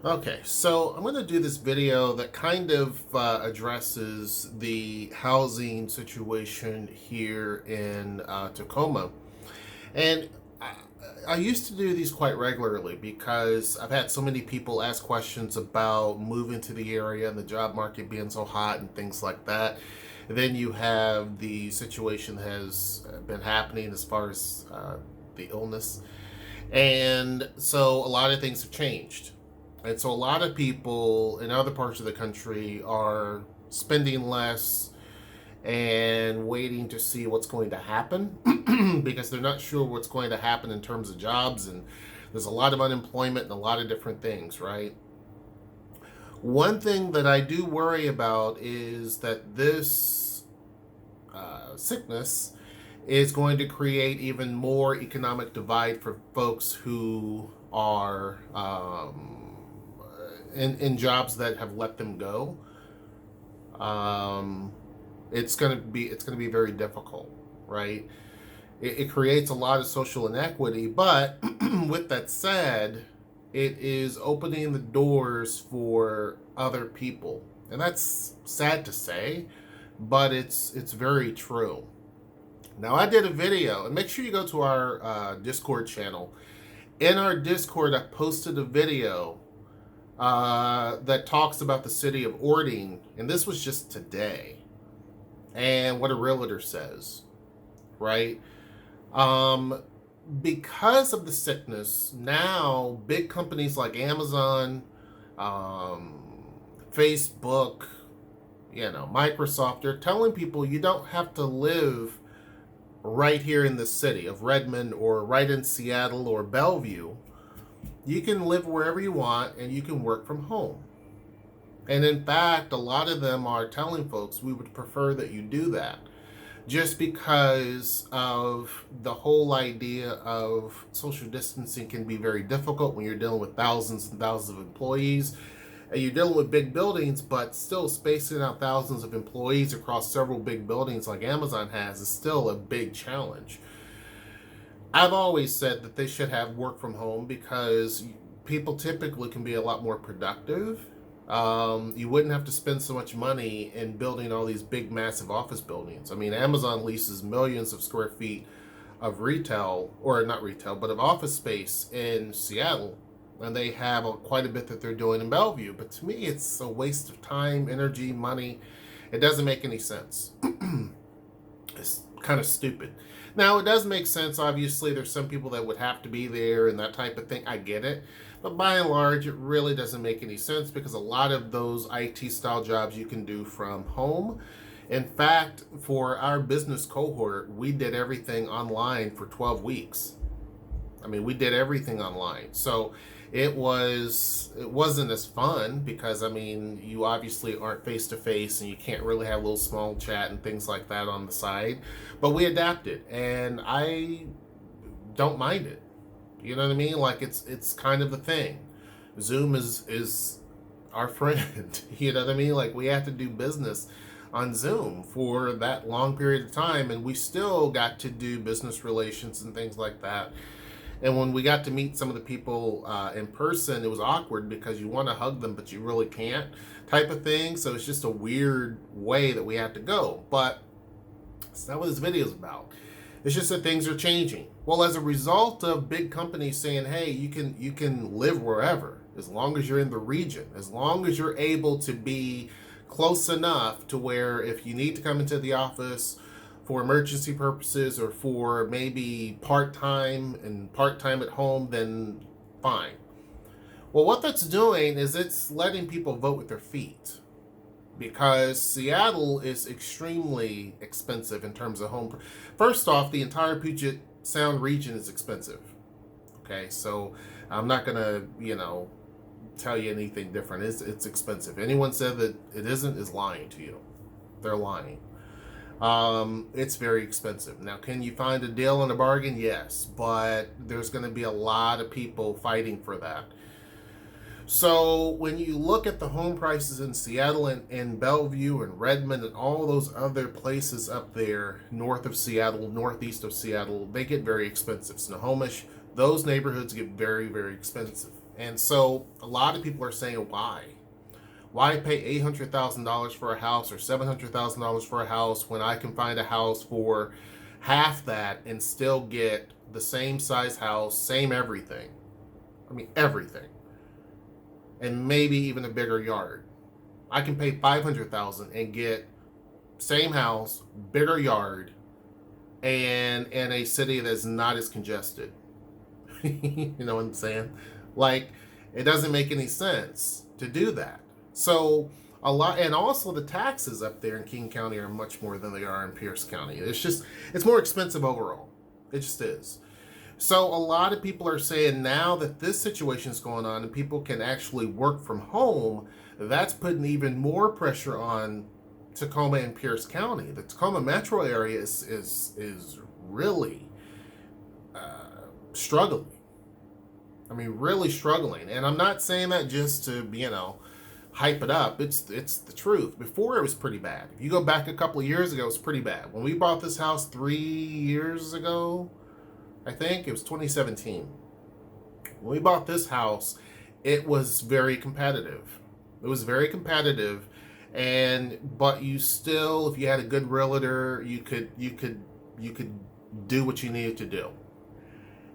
Okay, so I'm going to do this video that kind of addresses the housing situation here in Tacoma. And I, I used to do these quite regularly because I've had so many people ask questions about moving to the area and the job market being so hot and things like that. And then you have the situation that has been happening as far as the illness. And so a lot of things have changed. And so a lot of people in other parts of the country are spending less and waiting to see what's going to happen because they're not sure what's going to happen in terms of jobs. And there's a lot of unemployment and a lot of different things, right? One thing that I do worry about is that this sickness is going to create even more economic divide for folks who are in jobs that have let them go. Um, it's going to be very difficult, right? It creates a lot of social inequity, but with that said, it is opening the doors for other people, and that's sad to say, but it's very true. Now, I did a video, and make sure you go to our Discord channel. In our Discord, I posted a video that talks about the city of Ormond, and this was just today, and what a realtor says, right? Um, because of the sickness, now big companies like Amazon, Facebook, Microsoft, they're telling people you don't have to live right here in the city of Redmond or right in Seattle or Bellevue. You can live wherever you want and you can work from home. And in fact, a lot of them are telling folks we would prefer that you do that just because of the whole idea of social distancing can be very difficult when you're dealing with thousands and thousands of employees. And you're dealing with big buildings, but still spacing out thousands of employees across several big buildings like Amazon has is still a big challenge. I've always said that they should have work from home because people typically can be a lot more productive. You wouldn't have to spend so much money in building all these big, massive office buildings. I mean, Amazon leases millions of square feet of retail, or not retail, but of office space in Seattle. And they have quite a bit that they're doing in Bellevue. But to me, it's a waste of time, energy, money. It doesn't make any sense. It's kind of stupid. Now, it does make sense. Obviously, there's some people that would have to be there and that type of thing. I get it. But by and large, it really doesn't make any sense because a lot of those IT style jobs you can do from home. In fact, for our business cohort, we did everything online for 12 weeks. I mean, we did everything online. So it wasn't as fun because I mean, you obviously aren't face to face and you can't really have a little small chat and things like that on the side. But we adapted and I don't mind it. You know what I mean? Like it's kind of the thing. Zoom is our friend. You know what I mean? Like we have to do business on Zoom for that long period of time and we still got to do business relations and things like that. And when we got to meet some of the people in person, it was awkward because you want to hug them, but you really can't, type of thing. So it's just a weird way that we had to go. But it's not what this video is about. It's just that things are changing. Well, as a result of big companies saying, "Hey, you can live wherever as long as you're in the region, as long as you're able to be close enough to where if you need to come into the office for emergency purposes or for maybe part-time and part-time at home, then fine." Well, what that's doing is it's letting people vote with their feet because Seattle is extremely expensive in terms of home. First off, the entire Puget Sound region is expensive. Okay, so I'm not gonna, tell you anything different. It's expensive. Anyone said that it isn't is lying to you. They're lying. It's very expensive. Now, can you find a deal and a bargain? Yes, but there's going to be a lot of people fighting for that. So when you look at the home prices in Seattle and Bellevue and Redmond and all those other places up there north of Seattle, northeast of Seattle, they get very expensive. Snohomish, those neighborhoods get very, very expensive. And so a lot of people are saying, why? Why pay $800,000 for a house or $700,000 for a house when I can find a house for half that and still get the same size house, same everything? I mean, everything. And maybe even a bigger yard. I can pay $500,000 and get same house, bigger yard, and in a city that's not as congested. You know what I'm saying? Like, it doesn't make any sense to do that. So a lot, and also the taxes up there in King County are much more than they are in Pierce County. It's more expensive overall. It just is. So a lot of people are saying now that this situation is going on and people can actually work from home, that's putting even more pressure on Tacoma and Pierce County. The Tacoma metro area is really struggling. I mean, really struggling. And I'm not saying that just to, hype it up. It's the truth. Before, it was pretty bad. If you go back a couple of years ago, it was pretty bad. When we bought this house 3 years ago, I think it was 2017. When we bought this house, it was very competitive. It was very competitive, but you still, if you had a good realtor, you could do what you needed to do.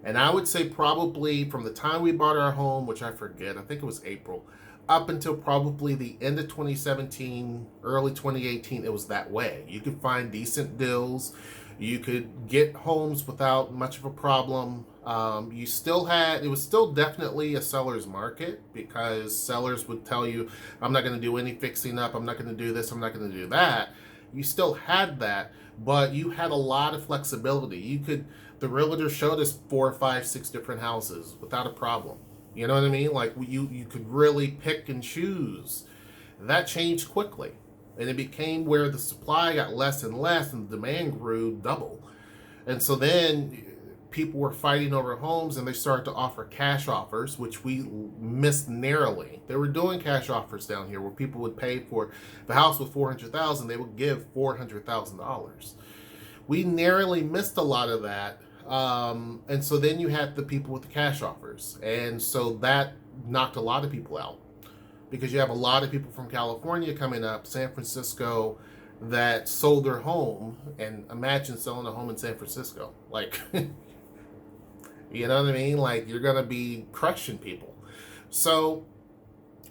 And I would say probably from the time we bought our home, which I forget, I think it was April, up until probably the end of 2017, early 2018, it was that way. You could find decent deals. You could get homes without much of a problem. It was still definitely a seller's market because sellers would tell you, I'm not going to do any fixing up. I'm not going to do this. I'm not going to do that. You still had that, but you had a lot of flexibility. The realtor showed us 4, 5, 6 different houses without a problem. You know what I mean? Like you could really pick and choose. That changed quickly. And it became where the supply got less and less and the demand grew double. And so then people were fighting over homes and they started to offer cash offers, which we missed narrowly. They were doing cash offers down here where people would pay for the house with $400,000, they would give $400,000. We narrowly missed a lot of that. And so then you had the people with the cash offers. And so that knocked a lot of people out because you have a lot of people from California coming up, San Francisco, that sold their home. And imagine selling a home in San Francisco. Like, you know what I mean? Like, you're going to be crushing people. So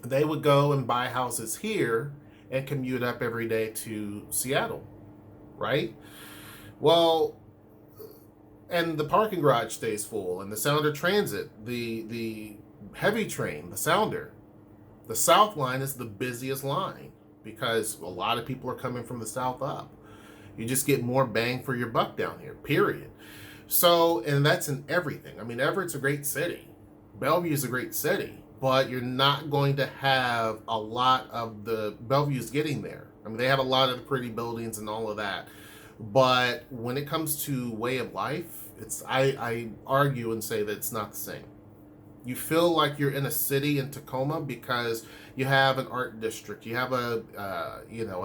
they would go and buy houses here and commute up every day to Seattle, right? Well, and the parking garage stays full, and the Sounder Transit, the heavy train, the Sounder, the South line is the busiest line because a lot of people are coming from the South up. You just get more bang for your buck down here, period. So, and that's in everything. I mean, Everett's a great city. Bellevue's a great city, but you're not going to have a lot of the Bellevue's getting there. I mean, they have a lot of the pretty buildings and all of that. But when it comes to way of life, I argue and say that it's not the same. You feel like you're in a city in Tacoma because you have an art district, you have a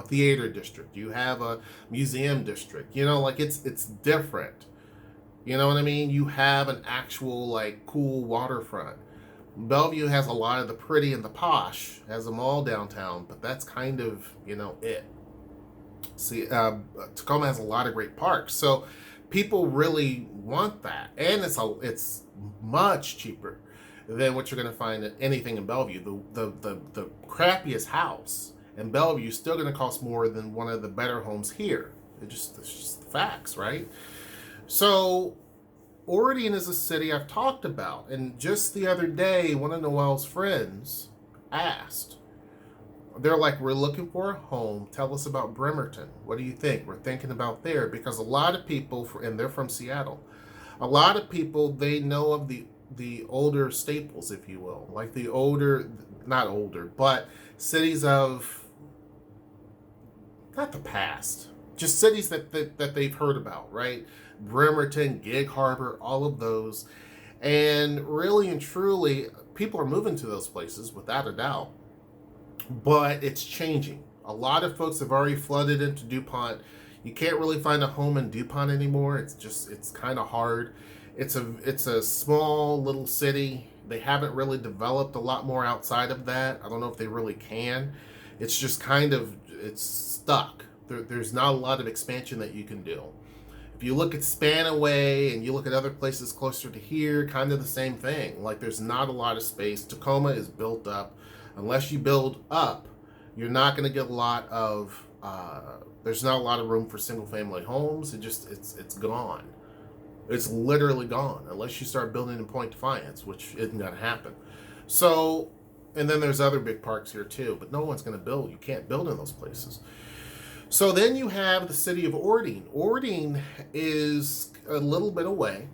theater district, you have a museum district. Like it's different. You know what I mean? You have an actual like cool waterfront. Bellevue has a lot of the pretty and the posh, has a mall downtown, but that's kind of it. See, Tacoma has a lot of great parks, so people really want that, and it's much cheaper than what you're going to find at anything in Bellevue. The crappiest house in Bellevue is still going to cost more than one of the better homes here. It's just the facts, right? So Ormond is a city I've talked about, and just the other day, one of Noelle's friends asked. They're like, we're looking for a home. Tell us about Bremerton. What do you think? We're thinking about there because a lot of people, and they're from Seattle, a lot of people, they know of the older staples, if you will, like the older, not older, but cities of, not the past, just cities that they've heard about, right? Bremerton, Gig Harbor, all of those. And really and truly, people are moving to those places without a doubt. But it's changing. A lot of folks have already flooded into DuPont. You can't really find a home in DuPont anymore. It's kind of hard. It's a small little city They haven't really developed a lot more outside of that. I don't know if they really can. It's just kind of, it's stuck. There's not a lot of expansion that you can do. If you look at Spanaway and you look at other places closer to here, kind of the same thing. Like, there's not a lot of space. Tacoma is built up. Unless you build up, you're not going to get a lot of, there's not a lot of room for single family homes. It's gone. It's literally gone unless you start building in Point Defiance, which isn't going to happen. So, and then there's other big parks here too, but no one's going to build. You can't build in those places. So then you have the city of Ormond. Ormond is a little bit away,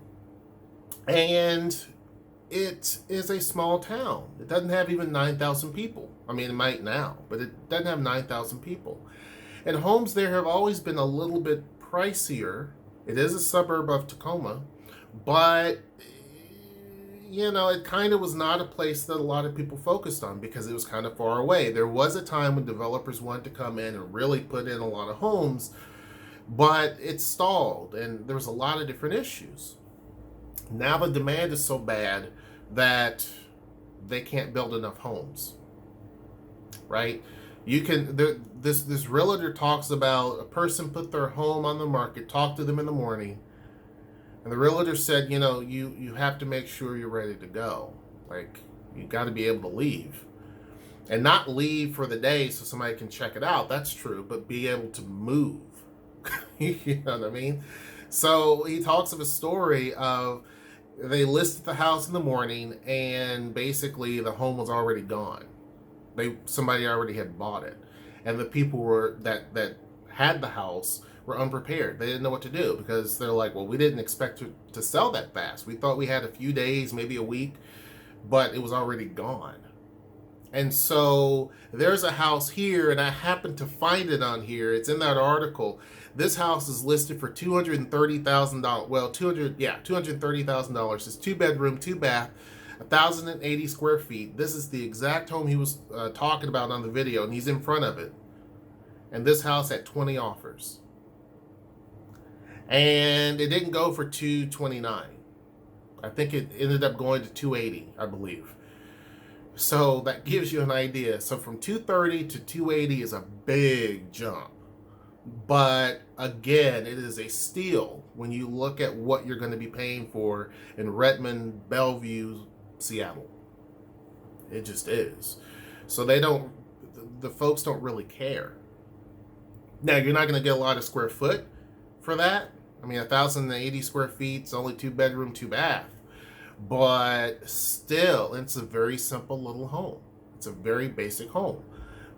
and it is a small town. It doesn't have even 9,000 people. I mean, it might now, but it doesn't have 9,000 people. And homes there have always been a little bit pricier. It is a suburb of Tacoma, but you know, it kind of was not a place that a lot of people focused on because it was kind of far away. There was a time when developers wanted to come in and really put in a lot of homes, but it stalled and there was a lot of different issues. Now the demand is so bad that they can't build enough homes, right? You can, this realtor talks about a person put their home on the market, talk to them in the morning, and the realtor said, you know, you have to make sure you're ready to go. Like, you got to be able to leave. And not leave for the day so somebody can check it out. That's true. But be able to move. You know what I mean? So he talks of a story of they listed the house in the morning and basically the home was already gone. Somebody already had bought it. And the people that had the house were unprepared. They didn't know what to do because they're like, well, we didn't expect to sell that fast. We thought we had a few days, maybe a week, but it was already gone. And so there's a house here, and I happened to find it on here. It's in that article. This house is listed for $230,000. Well, $230,000. It's 2-bedroom, 2-bath, 1,080 square feet. This is the exact home he was talking about on the video, and he's in front of it. And this house had 20 offers. And it didn't go for $229. I think it ended up going to $280, I believe. So that gives you an idea. So from $230 to $280 is a big jump. But again, it is a steal when you look at what you're going to be paying for in Redmond, Bellevue, Seattle. It just is. So the folks don't really care. Now, you're not going to get a lot of square foot for that. I mean, 1,080 square feet, it's only 2-bedroom, 2-bath. But still, it's a very simple little home. It's a very basic home.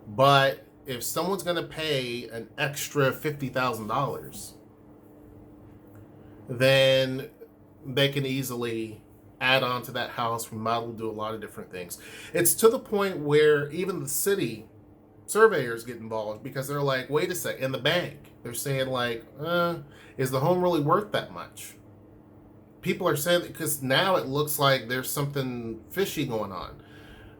But if someone's going to pay an extra $50,000, then they can easily add on to that house, remodel, do a lot of different things. It's to the point where even the city surveyors get involved because they're like, wait a sec, in the bank, they're saying like, is the home really worth that much? People are saying that because now it looks like there's something fishy going on.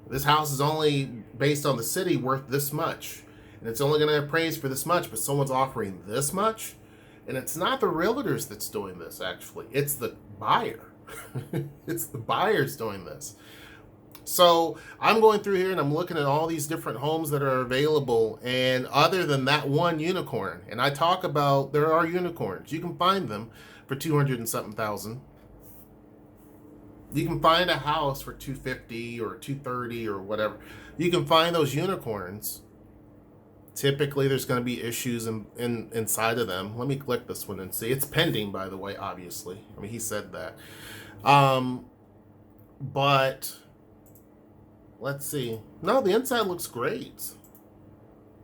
This house is only based on the city worth this much, and it's only going to appraise for this much, but someone's offering this much, and it's not the realtors that's doing this, actually. It's the buyer. It's the buyers doing this. So I'm going through here and I'm looking at all these different homes that are available, and other than that one unicorn, and I talk about there are unicorns. You can find them for 200 and something thousand. You can find a house for 250 or 230 or whatever. You can find those unicorns. Typically, there's going to be issues inside of them. Let me click this one and see. It's pending, by the way, obviously. I mean, he said that. But let's see. No, the inside looks great.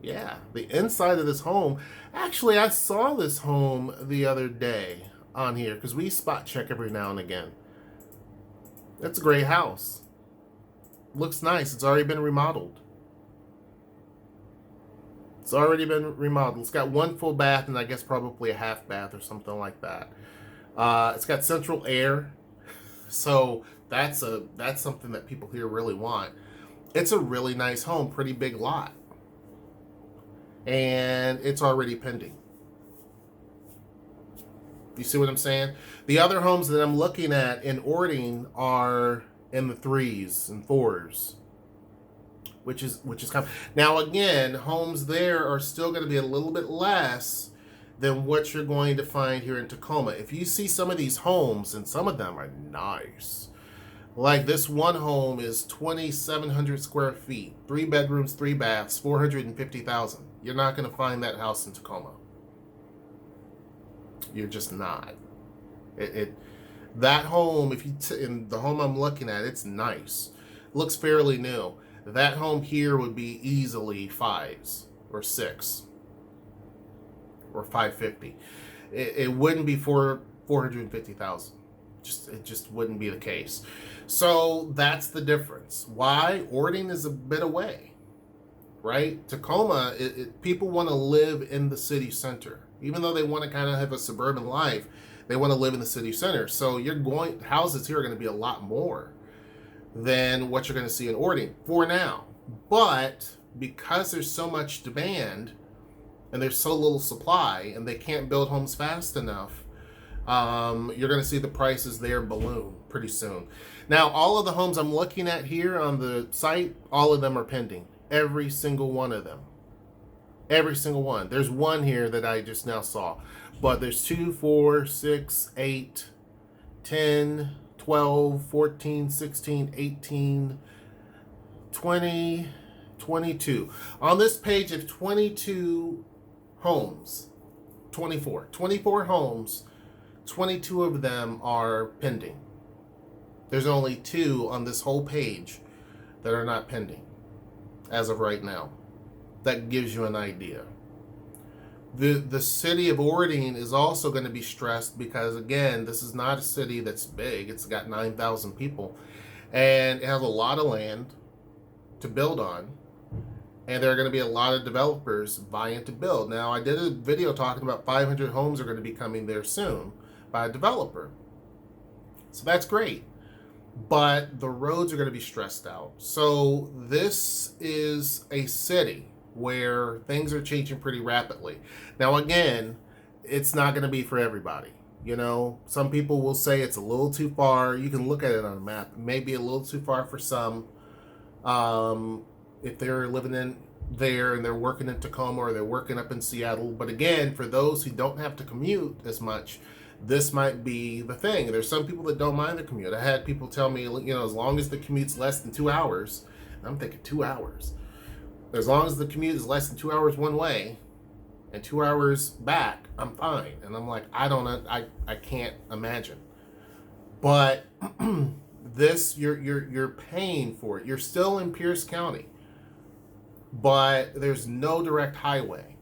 Yeah, the inside of this home. Actually, I saw this home the other day on here because we spot check every now and again. It's a great house. Looks nice. It's already been remodeled. It's already been remodeled. It's got one full bath and I guess probably a half bath or something like that. It's got central air. So that's something that people here really want. It's a really nice home, pretty big lot. And it's already pending. You see what I'm saying? The other homes that I'm looking at in Ormond are in the 3s and 4s, which is common. Now again, homes there are still going to be a little bit less than what you're going to find here in Tacoma. If you see some of these homes, and some of them are nice. Like this one home is 2,700 square feet, 3 bedrooms, 3 baths, 450,000. You're not going to find that house in Tacoma. You're just not. That home, if you in the home I'm looking at, it's nice. Looks fairly new. That home here would be easily 5s or 6 or 550. It wouldn't be for 450,000. It just wouldn't be the case. So that's the difference. Why? Orting is a bit away, right? Tacoma, people want to live in the city center. Even though they want to kind of have a suburban life, they want to live in the city center. So houses here are going to be a lot more than what you're going to see in Orting for now. But because there's so much demand and there's so little supply and they can't build homes fast enough, you're going to see the prices there balloon pretty soon. Now, all of the homes I'm looking at here on the site, all of them are pending. Every single one of them. Every single one. There's one here that I just now saw. But there's 2, 4, 6, 8, 10, 12, 14, 16, 18, 20, 22. On this page of 22 homes, 24 homes, 22 of them are pending. There's only 2 on this whole page that are not pending as of right now. That gives you an idea. The city of Orting is also going to be stressed because, again, this is not a city that's big. It's got 9,000 people, and it has a lot of land to build on, and there are going to be a lot of developers vying to build. Now, I did a video talking about 500 homes are going to be coming there soon by a developer. So that's great. But the roads are going to be stressed out. So this is a city where things are changing pretty rapidly. Now, again, it's not going to be for everybody. You know, some people will say it's a little too far. You can look at it on a map. It may be a little too far for some. If they're living in there and they're working in Tacoma or they're working up in Seattle. But again, for those who don't have to commute as much, this might be the thing. There's some people that don't mind the commute. I had people tell me, you know, as long as the commute's less than 2 hours, I'm thinking 2 hours. As long as the commute is less than 2 hours one way and 2 hours back, I'm fine. And I'm like, I can't imagine. But this, you're paying for it. You're still in Pierce County, but there's no direct highway.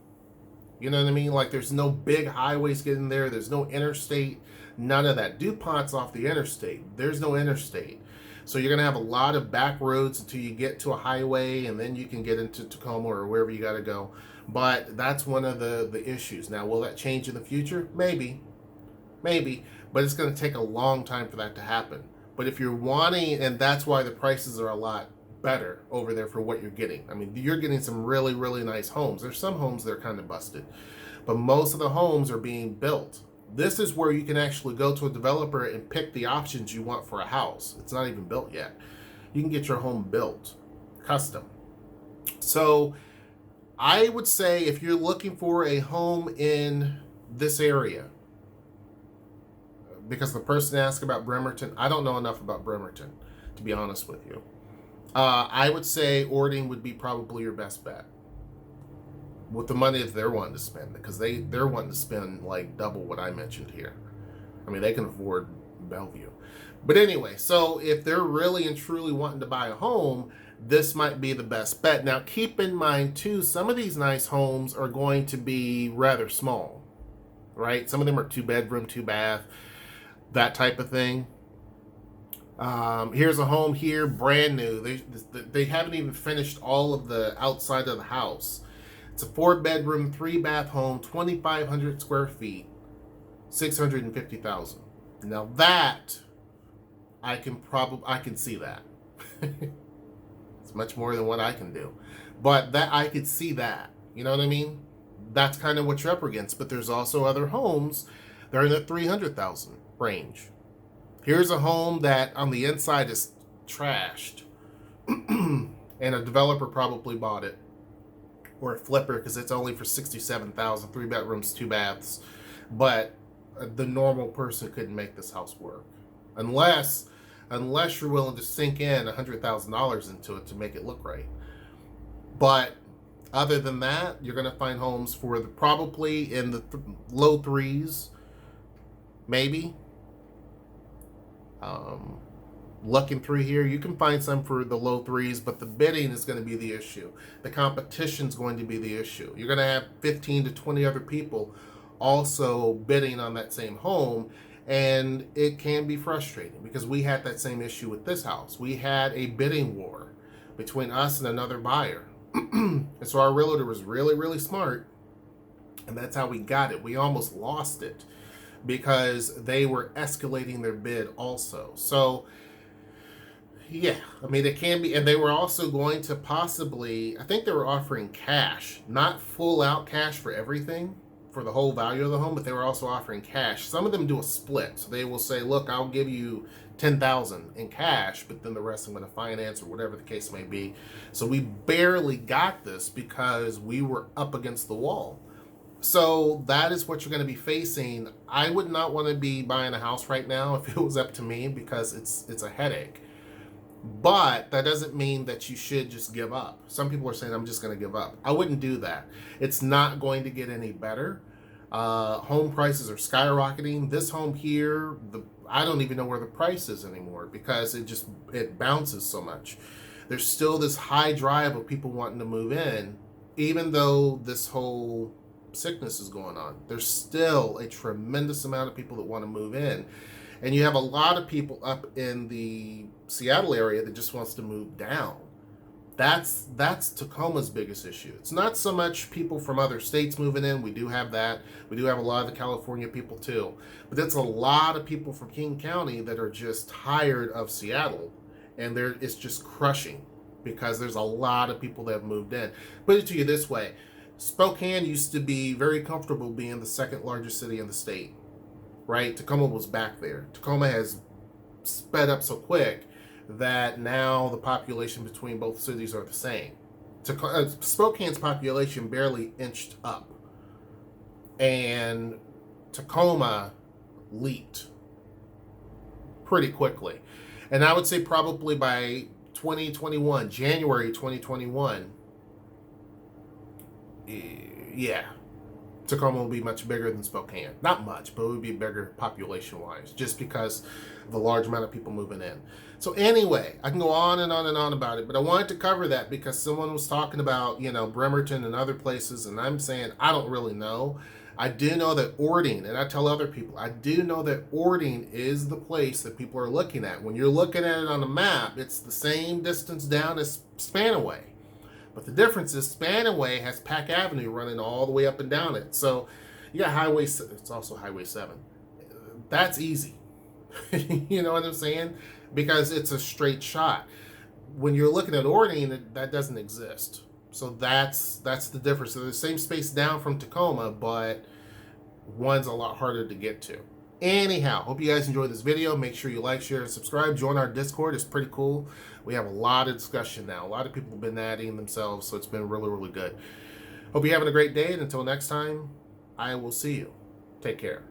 You know what I mean? Like, there's no big highways getting there. There's no interstate. None of that. DuPont's off the interstate. There's no interstate. So you're going to have a lot of back roads until you get to a highway, and then you can get into Tacoma or wherever you got to go. But that's one of the issues. Now, will that change in the future? Maybe. But it's going to take a long time for that to happen. But if you're wanting, and that's why the prices are a lot better over there for what you're getting. I mean, you're getting some really, really nice homes. There's some homes that are kind of busted, but most of the homes are being built. This is where you can actually go to a developer and pick the options you want for a house. It's not even built yet. You can get your home built, custom. So I would say if you're looking for a home in this area, because the person asked about Bremerton, I don't know enough about Bremerton, to be honest with you. I would say Orting would be probably your best bet with the money that they're wanting to spend, because they're wanting to spend like double what I mentioned here. I mean, they can afford Bellevue. But anyway, so if they're really and truly wanting to buy a home, this might be the best bet. Now, keep in mind, too, some of these nice homes are going to be rather small, right? Some of them are 2 bedroom, 2 bath, that type of thing. Here's a home here, brand new. They haven't even finished all of the outside of the house. It's a 4 bedroom, 3 bath home, 2,500 square feet, 650,000. Now that I can see that. It's much more than what I can do, but that I could see that. You know what I mean? That's kind of what you're up against. But there's also other homes that are in the 300,000 range. Here's a home that on the inside is trashed. And a developer probably bought it, or a flipper, because it's only for $67,000, 3 bedrooms, 2 baths. But the normal person couldn't make this house work unless you're willing to sink in $100,000 into it to make it look right. But other than that, you're going to find homes for probably in the low threes, maybe. Looking through here, you can find some for the low threes, but the bidding is going to be the issue. The competition is going to be the issue. You're going to have 15 to 20 other people also bidding on that same home, and it can be frustrating because we had that same issue with this house. We had a bidding war between us and another buyer. And so our realtor was really, really smart, and that's how we got it. We almost lost it because they were escalating their bid also. So yeah, I mean, it can be, and they were also going to possibly, I think they were offering cash, not full out cash for everything, for the whole value of the home, but they were also offering cash. Some of them do a split, so they will say, look, I'll give you $10,000 in cash, but then the rest I'm going to finance, or whatever the case may be. So we barely got this because we were up against the wall. So that is what you're going to be facing. I would not want to be buying a house right now if it was up to me, because it's a headache. But that doesn't mean that you should just give up. Some people are saying, I'm just going to give up. I wouldn't do that. It's not going to get any better. Home prices are skyrocketing. This home here, I don't even know where the price is anymore because it bounces so much. There's still this high drive of people wanting to move in, even though this whole sickness is going on. There's still a tremendous amount of people that want to move in. And you have a lot of people up in the Seattle area that just wants to move down. That's Tacoma's biggest issue. It's not so much people from other states moving in. We do have that. We do have a lot of the California people too. But it's a lot of people from King County that are just tired of Seattle. And it's just crushing because there's a lot of people that have moved in. Put it to you this way. Spokane used to be very comfortable being the second largest city in the state. Right? Tacoma was back there. Tacoma has sped up so quick that now the population between both cities are the same. Spokane's population barely inched up, and Tacoma leaped pretty quickly. And I would say probably by 2021, January 2021, yeah, Tacoma will be much bigger than Spokane. Not much, but it would be bigger population-wise, just because of the large amount of people moving in. So anyway, I can go on and on and on about it, but I wanted to cover that because someone was talking about, Bremerton and other places, and I'm saying I don't really know. I do know that Ormond, and I tell other people, I do know that Ormond is the place that people are looking at. When you're looking at it on the map, it's the same distance down as Spanaway. But the difference is Spanaway has Pack Avenue running all the way up and down it. So you got it's also Highway 7. That's easy. You know what I'm saying? Because it's a straight shot. When you're looking at Ormond, that doesn't exist. So that's the difference. So they're the same space down from Tacoma, but one's a lot harder to get to. Anyhow, hope you guys enjoyed this video. Make sure you like, share, and subscribe. Join our Discord. It's pretty cool. We have a lot of discussion now. A lot of people have been adding themselves, so it's been really, really good. Hope you're having a great day, and until next time, I will see you. Take care.